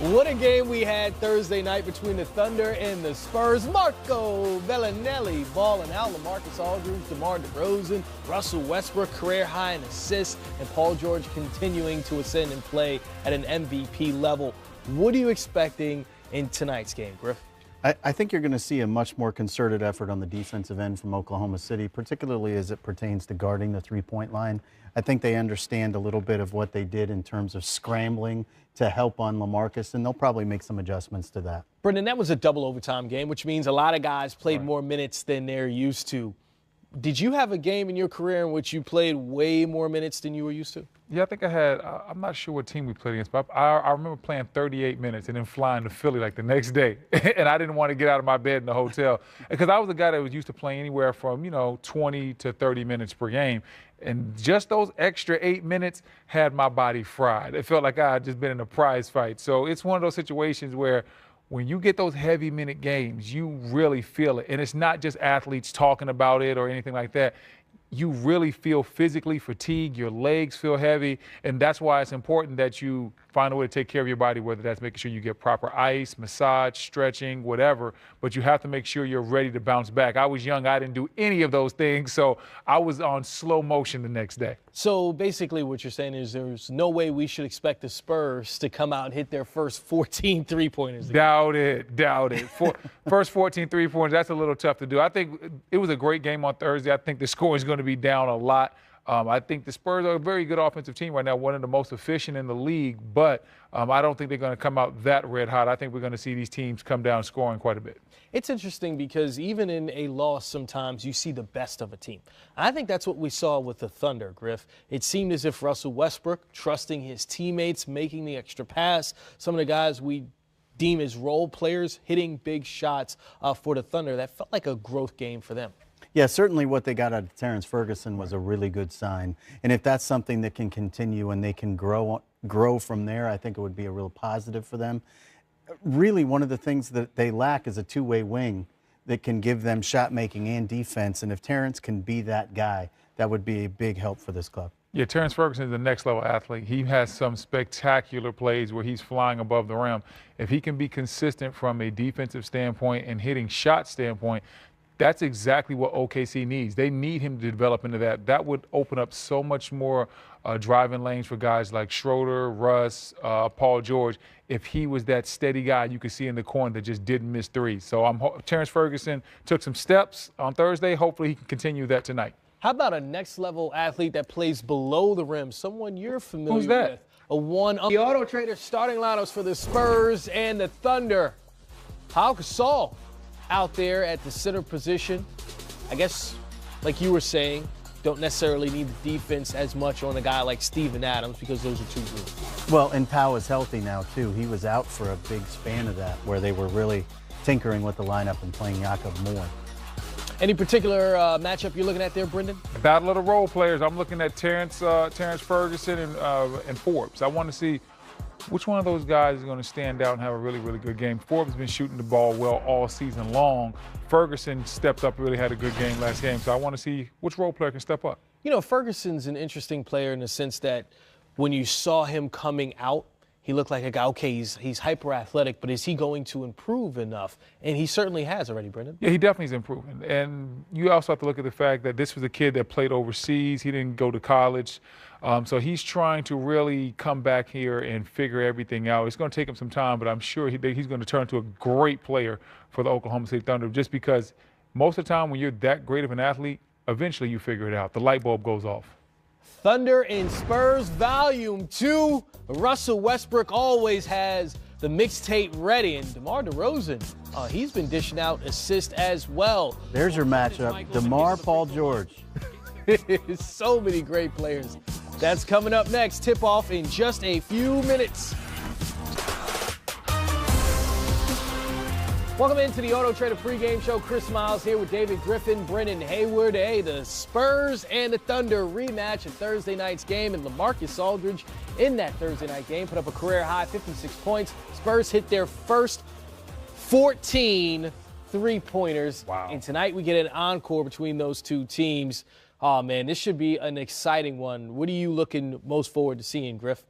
What a game we had Thursday night between the Thunder and the Spurs. Marco Bellinelli balling out. LaMarcus Aldridge, DeMar DeRozan, Russell Westbrook career high in assists, and Paul George continuing to ascend and play at an MVP level. What are you expecting in tonight's game, Griff? I think you're going to see a much more concerted effort on the defensive end from Oklahoma City, particularly as it pertains to guarding the three-point line. I think they understand a little bit of what they did in terms of scrambling to help on LaMarcus, and they'll probably make some adjustments to that. Brendan, that was a double overtime game, which means a lot of guys played more minutes than they're used to. Did you have a game in your career in which you played way more minutes than you were used to? Yeah, I think I had, I'm not sure what team we played against, but I remember playing 38 minutes and then flying to Philly like the next day. And I didn't want to get out of my bed in the hotel because I was a guy that was used to playing anywhere from, 20 to 30 minutes per game. And just those extra 8 minutes had my body fried. It felt like I had just been in a prize fight. So it's one of those situations where when you get those heavy minute games, you really feel it. And it's not just athletes talking about it or anything like that. You really feel physically fatigued, your legs feel heavy, and that's why it's important that you find a way to take care of your body, whether that's making sure you get proper ice, massage, stretching, whatever, but you have to make sure you're ready to bounce back. I was young, I didn't do any of those things, so I was on slow motion the next day. So basically what you're saying is there's no way we should expect the Spurs to come out and hit their first 14 three-pointers. Doubt it. First 14 three-pointers, that's a little tough to do. I think it was a great game on Thursday. I think the score is going to be down a lot. I think the Spurs are a very good offensive team right now, one of the most efficient in the league, but I don't think they're going to come out that red hot. I think we're going to see these teams come down scoring quite a bit. It's interesting because even in a loss, sometimes you see the best of a team. I think that's what we saw with the Thunder, Griff. It seemed as if Russell Westbrook, trusting his teammates, making the extra pass, some of the guys we deem as role players hitting big shots for the Thunder, that felt like a growth game for them. Yeah, certainly what they got out of Terrence Ferguson was a really good sign. And if that's something that can continue and they can grow from there, I think it would be a real positive for them. Really, one of the things that they lack is a two-way wing that can give them shot making and defense. And if Terrence can be that guy, that would be a big help for this club. Yeah, Terrence Ferguson is the next level athlete. He has some spectacular plays where he's flying above the rim. If he can be consistent from a defensive standpoint and hitting shot standpoint, that's exactly what OKC needs. They need him to develop into that. That would open up so much more driving lanes for guys like Schroeder, Russ, Paul George. If he was that steady guy you could see in the corner that just didn't miss threes. So Terrence Ferguson took some steps on Thursday. Hopefully he can continue that tonight. How about a next-level athlete that plays below the rim, someone you're familiar Who's that? with? The Auto Trader starting lineups for the Spurs and the Thunder. Pau Gasol out there at the center position. I guess, like you were saying, don't necessarily need the defense as much on a guy like Steven Adams because those are too good. Well, and Pau is healthy now, too. He was out for a big span of that where they were really tinkering with the lineup and playing Jakob more. Any particular matchup you're looking at there, Brendan? Battle of the role players. I'm looking at Terrence Ferguson and Forbes. I want to see which one of those guys is going to stand out and have a really, really good game. Forbes has been shooting the ball well all season long. Ferguson stepped up, really had a good game last game. So I want to see which role player can step up. You know, Ferguson's an interesting player in the sense that when you saw him coming out, he looked like a guy, okay, he's hyper athletic, but is he going to improve enough? And he certainly has already, Brendan. Yeah, he definitely is improving. And you also have to look at the fact that this was a kid that played overseas. He didn't go to college. So he's trying to really come back here and figure everything out. It's going to take him some time, but I'm sure he's going to turn into a great player for the Oklahoma City Thunder just because most of the time when you're that great of an athlete, eventually you figure it out. The light bulb goes off. Thunder and Spurs Volume 2. Russell Westbrook always has the mixtape ready. And DeMar DeRozan, he's been dishing out assists as well. There's your matchup, DeMar, Paul George. So many great players. That's coming up next. Tip-off in just a few minutes. Welcome into the Auto Trader pregame show. Chris Miles here with David Griffin, Brennan Hayward. Hey, the Spurs and the Thunder rematch of Thursday night's game, and LaMarcus Aldridge in that Thursday night game put up a career-high 56 points. Spurs hit their first 14 three-pointers. Wow. And tonight we get an encore between those two teams. Oh, man, this should be an exciting one. What are you looking most forward to seeing, Griff?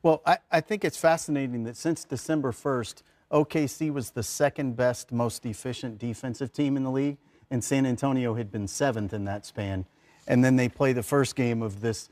Well, I think it's fascinating that since December 1st, OKC was the second best, most efficient defensive team in the league, and San Antonio had been 7th in that span. And then they play the first game of this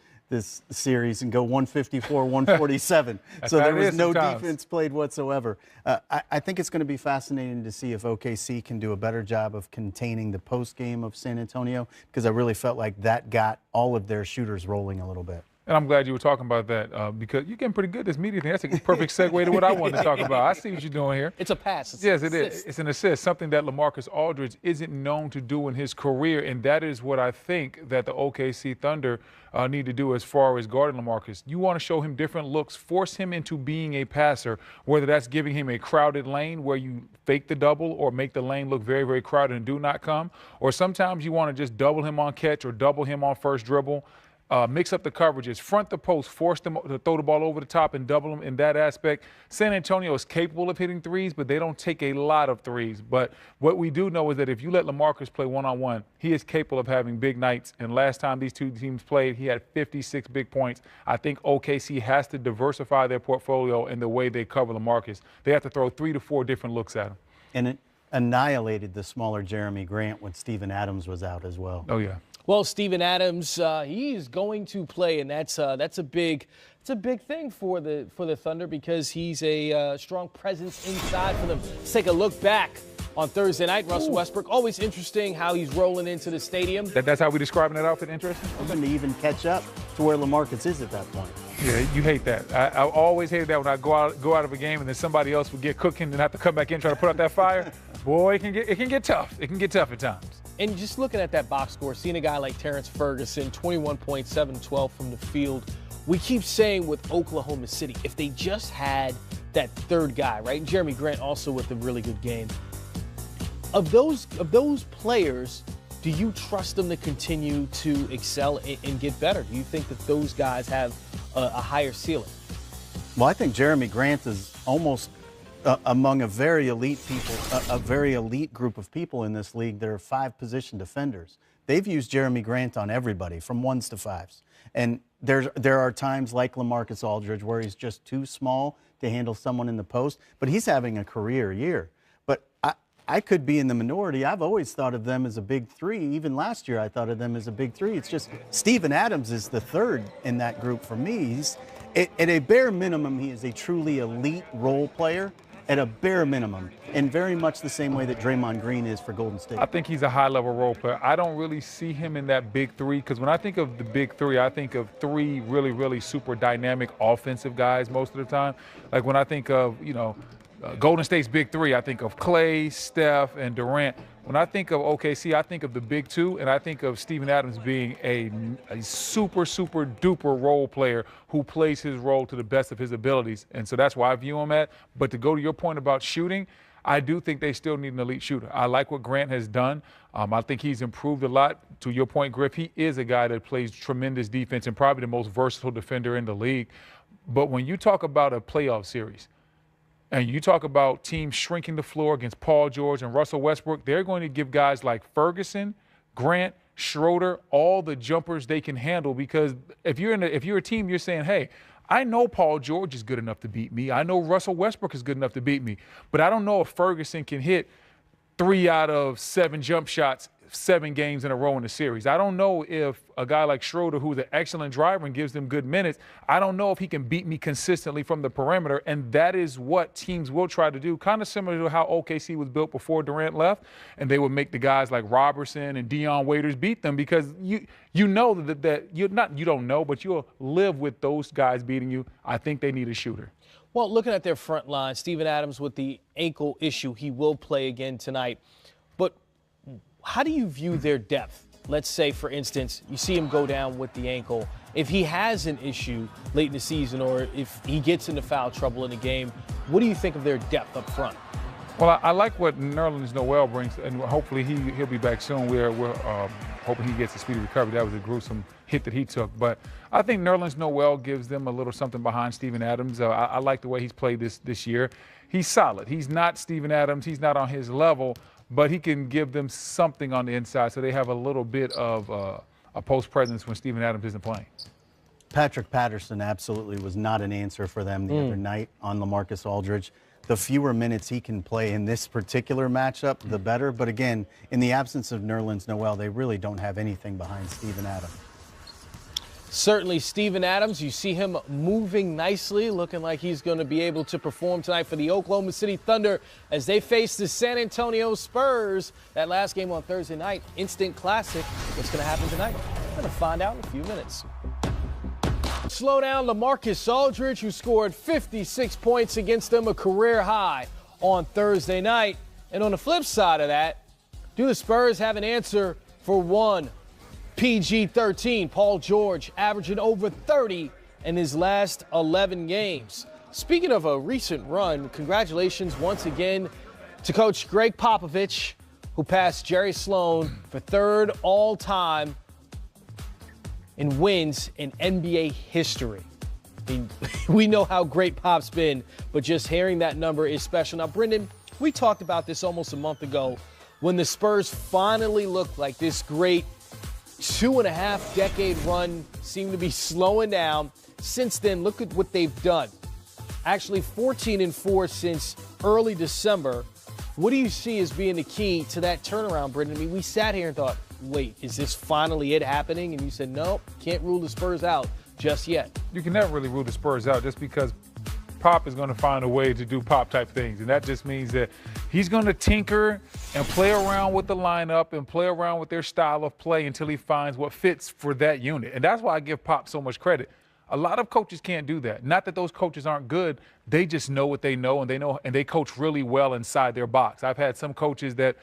series and go 154, 147. So there was no defense played whatsoever. I think it's going to be fascinating to see if OKC can do a better job of containing the post game of San Antonio, because I really felt like that got all of their shooters rolling a little bit. And I'm glad you were talking about that because you're getting pretty good at this media thing. That's a perfect segue to what I wanted to talk about. I see what you're doing here. It's a pass. Yes, it is. It's an assist, something that LaMarcus Aldridge isn't known to do in his career, and that is what I think that the OKC Thunder need to do as far as guarding LaMarcus. You want to show him different looks, force him into being a passer, whether that's giving him a crowded lane where you fake the double or make the lane look very, very crowded and do not come, or sometimes you want to just double him on catch or double him on first dribble. Mix up the coverages, front the post, force them to throw the ball over the top and double them in that aspect. San Antonio is capable of hitting threes, but they don't take a lot of threes. But what we do know is that if you let LaMarcus play one-on-one, he is capable of having big nights. And last time these two teams played, he had 56 big points. I think OKC has to diversify their portfolio in the way they cover LaMarcus. They have to throw 3 to 4 different looks at him. And it annihilated the smaller Jeremy Grant when Steven Adams was out as well. Oh, yeah. Well, Steven Adams, he is going to play, and that's a big thing for the Thunder because he's a strong presence inside for them. Let's take a look back on Thursday night. Russell Westbrook, always interesting how he's rolling into the stadium. That's how we describing that outfit. Interesting. Hoping to even catch up to where LaMarcus is at that point. Yeah, you hate that. I always hated that when I go out of a game and then somebody else would get cooking and have to come back in and try to put out that fire. Boy, it can get tough. It can get tough at times. And just looking at that box score, seeing a guy like Terrence Ferguson, 21.7-12 from the field, we keep saying with Oklahoma City, if they just had that third guy, right? And Jeremy Grant also with a really good game. Of those players, do you trust them to continue to excel and get better? Do you think that those guys have a higher ceiling? Well, I think Jeremy Grant is almost among a very elite group of people in this league. There are 5 position defenders. They've used Jeremy Grant on everybody from 1s to 5s. And there are times like LaMarcus Aldridge where he's just too small to handle someone in the post, but he's having a career year. But I could be in the minority. I've always thought of them as a big 3. Even last year I thought of them as a big 3. It's just Steven Adams is the third in that group for me. At a bare minimum, he is a truly elite role player. At a bare minimum, in very much the same way that Draymond Green is for Golden State. I think he's a high-level role player. I don't really see him in that big 3 because when I think of the big 3, I think of 3 really, really super dynamic offensive guys most of the time. Like when I think of, Golden State's big 3, I think of Clay, Steph, and Durant. When I think of OKC, I think of the big 2, and I think of Steven Adams being a super, super duper role player who plays his role to the best of his abilities. And so that's why I view him at. But to go to your point about shooting, I do think they still need an elite shooter. I like what Grant has done. I think he's improved a lot. To your point, Griff, he is a guy that plays tremendous defense and probably the most versatile defender in the league. But when you talk about a playoff series, and you talk about teams shrinking the floor against Paul George and Russell Westbrook, they're going to give guys like Ferguson, Grant, Schroeder all the jumpers they can handle because if you're a team, you're saying, hey, I know Paul George is good enough to beat me. I know Russell Westbrook is good enough to beat me. But I don't know if Ferguson can hit 3 out of 7 jump shots 7 games in a row in the series. I don't know if a guy like Schroeder, who's an excellent driver and gives them good minutes, I don't know if he can beat me consistently from the perimeter, and that is what teams will try to do, kind of similar to how OKC was built before Durant left, and they would make the guys like Robertson and Dion Waiters beat them because you know that you don't know, but you'll live with those guys beating you. I think they need a shooter. Well, looking at their front line, Steven Adams with the ankle issue, he will play again tonight. But how do you view their depth? Let's say, for instance, you see him go down with the ankle. If he has an issue late in the season or if he gets into foul trouble in the game, what do you think of their depth up front? Well, I like what Nerlens Noel brings, and hopefully he'll be back soon. We're hoping he gets a speedy recovery. That was a gruesome hit that he took. But I think Nerlens Noel gives them a little something behind Steven Adams. I like the way he's played this year. He's solid. He's not Steven Adams. He's not on his level, but he can give them something on the inside so they have a little bit of a post presence when Steven Adams isn't playing. Patrick Patterson absolutely was not an answer for them the other night on LaMarcus Aldridge. The fewer minutes he can play in this particular matchup, the better. But again, in the absence of Nerlens Noel, they really don't have anything behind Steven Adams. Certainly, Steven Adams, you see him moving nicely, looking like he's going to be able to perform tonight for the Oklahoma City Thunder as they face the San Antonio Spurs. That last game on Thursday night, instant classic. What's going to happen tonight? We're going to find out in a few minutes. Slow down LaMarcus Aldridge, who scored 56 points against them, a career high on Thursday night. And on the flip side of that, do the Spurs have an answer for one PG-13? Paul George averaging over 30 in his last 11 games. Speaking of a recent run, congratulations once again to Coach Greg Popovich, who passed Jerry Sloan for third all-time in wins in NBA history. I mean, we know how great Pop's been, but just hearing that number is special. Now, Brendan, we talked about this almost a month ago when the Spurs finally looked like this great 2.5-decade run seemed to be slowing down. Since then, look at what they've done. Actually 14-4 since early December. What do you see as being the key to that turnaround, Brendan? I mean, we sat here and thought, wait, is this finally it happening? And you said, no, can't rule the Spurs out just yet. You can never really rule the Spurs out just because Pop is going to find a way to do Pop-type things. And that just means that he's going to tinker and play around with the lineup and play around with their style of play until he finds what fits for that unit. And that's why I give Pop so much credit. A lot of coaches can't do that. Not that those coaches aren't good. They just know what they know, and they coach really well inside their box. I've had some coaches that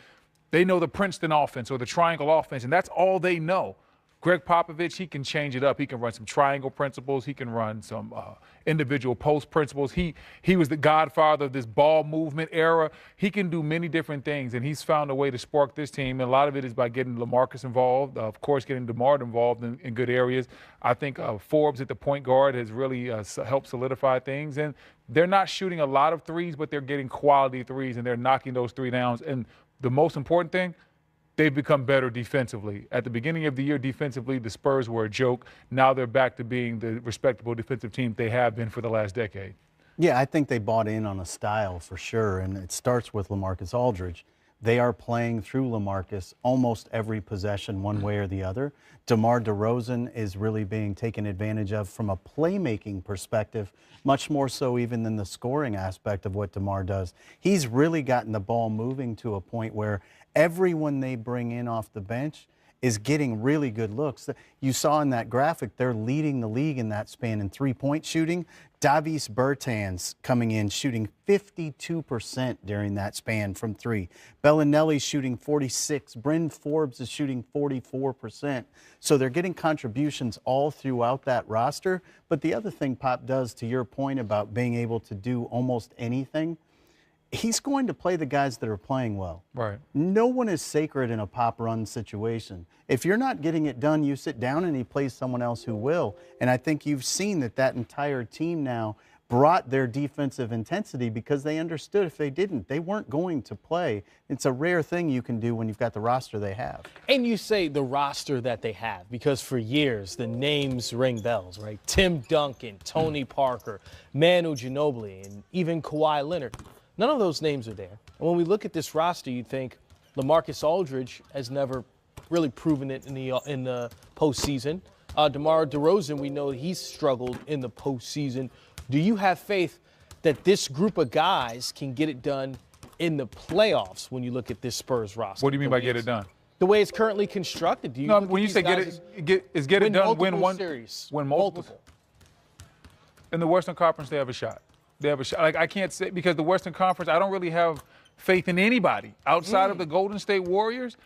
they know the Princeton offense or the triangle offense, and that's all they know. Greg Popovich, he can change it up. He can run some triangle principles. He can run some individual post principles. He was the godfather of this ball movement era. He can do many different things, and he's found a way to spark this team. And a lot of it is by getting LaMarcus involved, of course, getting DeMar involved in good areas. I think Forbes at the point guard has really helped solidify things. And they're not shooting a lot of threes, but they're getting quality threes, and they're knocking those three downs. And the most important thing, they've become better defensively. At the beginning of the year, defensively, the Spurs were a joke. Now they're back to being the respectable defensive team they have been for the last decade. Yeah, I think they bought in on a style for sure, and it starts with LaMarcus Aldridge. They are playing through LaMarcus almost every possession one way or the other. DeMar DeRozan is really being taken advantage of from a playmaking perspective, much more so even than the scoring aspect of what DeMar does. He's really gotten the ball moving to a point where everyone they bring in off the bench is getting really good looks. You saw in that graphic, they're leading the league in that span in three-point shooting. Davis Bertans coming in, shooting 52% during that span from three. Bellinelli's shooting 46%. Bryn Forbes is shooting 44%. So they're getting contributions all throughout that roster. But the other thing Pop does, to your point about being able to do almost anything, he's going to play the guys that are playing well. Right. No one is sacred in a Pop run situation. If you're not getting it done, you sit down and he plays someone else who will. And I think you've seen that entire team now brought their defensive intensity because they understood if they didn't, they weren't going to play. It's a rare thing you can do when you've got the roster they have. And you say the roster that they have because for years the names ring bells, right? Tim Duncan, Tony Parker, Manu Ginobili, and even Kawhi Leonard. None of those names are there. And when we look at this roster, you think LaMarcus Aldridge has never really proven it in the postseason. DeMar DeRozan, we know he's struggled in the postseason. Do you have faith that this group of guys can get it done in the playoffs when you look at this Spurs roster? What do you mean by get it done? The way it's currently constructed. Do you no, when you say get it done, win one series, win multiple. In the Western Conference, they have a shot. They have a shot. Like, I can't say, because the Western Conference, I don't really have faith in anybody outside of the Golden State Warriors.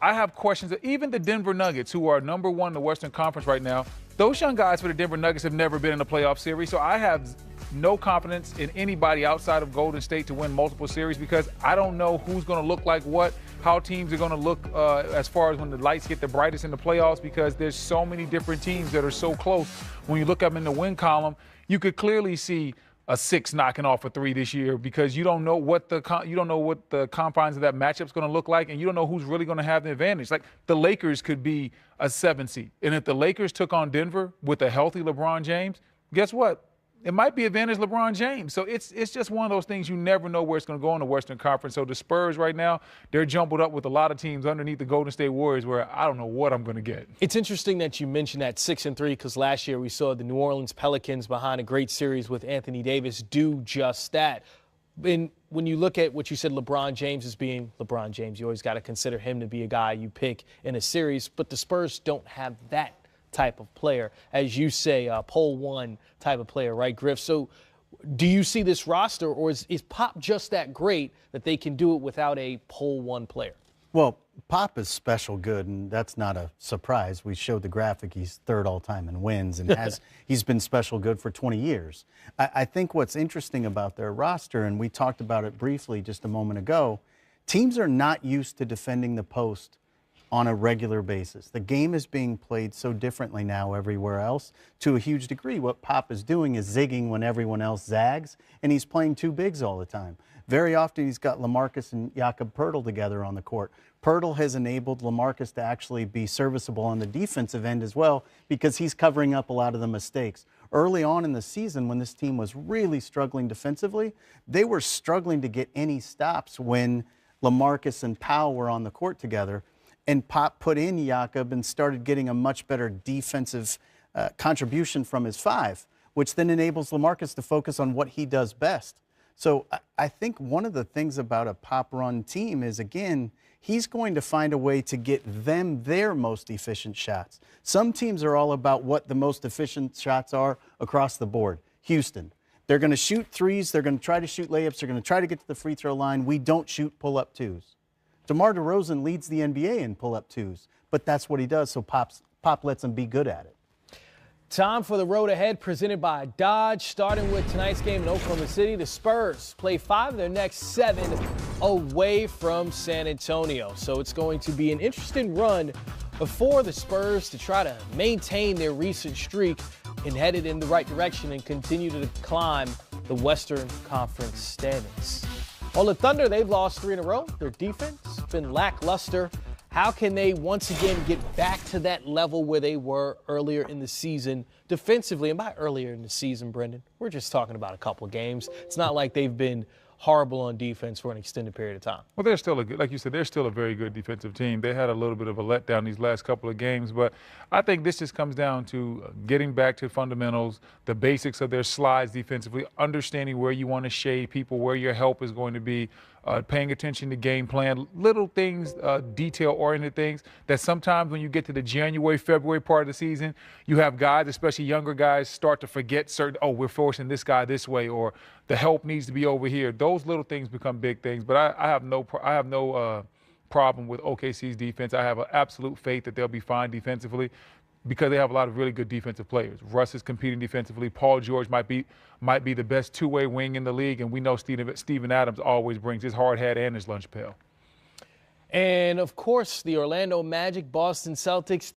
I have questions. Even the Denver Nuggets, who are number one in the Western Conference right now, those young guys for the Denver Nuggets have never been in a playoff series. So I have no confidence in anybody outside of Golden State to win multiple series because I don't know who's going to look like what, how teams are going to look as far as when the lights get the brightest in the playoffs because there's so many different teams that are so close. When you look up in the win column, you could clearly see a 6 knocking off a 3 this year, because you don't know what the confines of that matchup's going to look like, and you don't know who's really going to have the advantage. Like, the Lakers could be a 7 seed, and if the Lakers took on Denver with a healthy LeBron James, guess what? It might be advantage LeBron James. So it's just one of those things, you never know where it's going to go in the Western Conference. So the Spurs right now, they're jumbled up with a lot of teams underneath the Golden State Warriors, where I don't know what I'm going to get. It's interesting that you mentioned that 6-3, because last year we saw the New Orleans Pelicans, behind a great series with Anthony Davis, do just that. And when you look at what you said, LeBron James as being LeBron James, you always got to consider him to be a guy you pick in a series. But the Spurs don't have that type of player, as you say, pole one type of player, right, Griff? So do you see this roster, or is Pop just that great that they can do it without a pole one player? Well, Pop is special good, and that's not a surprise. We showed the graphic. He's third all-time in wins, and he's been special good for 20 years. I think what's interesting about their roster, and we talked about it briefly just a moment ago, teams are not used to defending the post on a regular basis. The game is being played so differently now everywhere else to a huge degree. What Pop is doing is zigging when everyone else zags, and he's playing two bigs all the time. Very often he's got LaMarcus and Jakob Poeltl together on the court. Poeltl has enabled LaMarcus to actually be serviceable on the defensive end as well, because he's covering up a lot of the mistakes. Early on in the season, when this team was really struggling defensively, they were struggling to get any stops when LaMarcus and Powell were on the court together. And Pop put in Jakob and started getting a much better defensive contribution from his 5, which then enables LaMarcus to focus on what he does best. So I think one of the things about a Pop-run team is, again, he's going to find a way to get them their most efficient shots. Some teams are all about what the most efficient shots are across the board. Houston, they're going to shoot threes. They're going to try to shoot layups. They're going to try to get to the free throw line. We don't shoot pull-up 2s. DeMar DeRozan leads the NBA in pull-up 2s, but that's what he does, so Pop lets him be good at it. Time for the road ahead, presented by Dodge. Starting with tonight's game in Oklahoma City, the Spurs play 5 of their next 7 away from San Antonio. So it's going to be an interesting run for the Spurs to try to maintain their recent streak and head it in the right direction and continue to climb the Western Conference standings. On the Thunder, they've lost 3 in a row. Their defense has been lackluster. How can they once again get back to that level where they were earlier in the season defensively? And by earlier in the season, Brendan, we're just talking about a couple of games. It's not like they've been horrible on defense for an extended period of time. Well, they're still like you said, they're still a very good defensive team. They had a little bit of a letdown these last couple of games, but I think this just comes down to getting back to fundamentals, the basics of their slides defensively, understanding where you want to shade people, where your help is going to be, paying attention to game plan, little things, detail-oriented things that sometimes when you get to the January, February part of the season, you have guys, especially younger guys, start to forget certain, oh, we're forcing this guy this way, or the help needs to be over here. Those little things become big things, but I have no problem with OKC's defense. I have an absolute faith that they'll be fine defensively, because they have a lot of really good defensive players. Russ is competing defensively. Paul George might be the best two-way wing in the league, and we know Steven Adams always brings his hard hat and his lunch pail. And, of course, the Orlando Magic, Boston Celtics,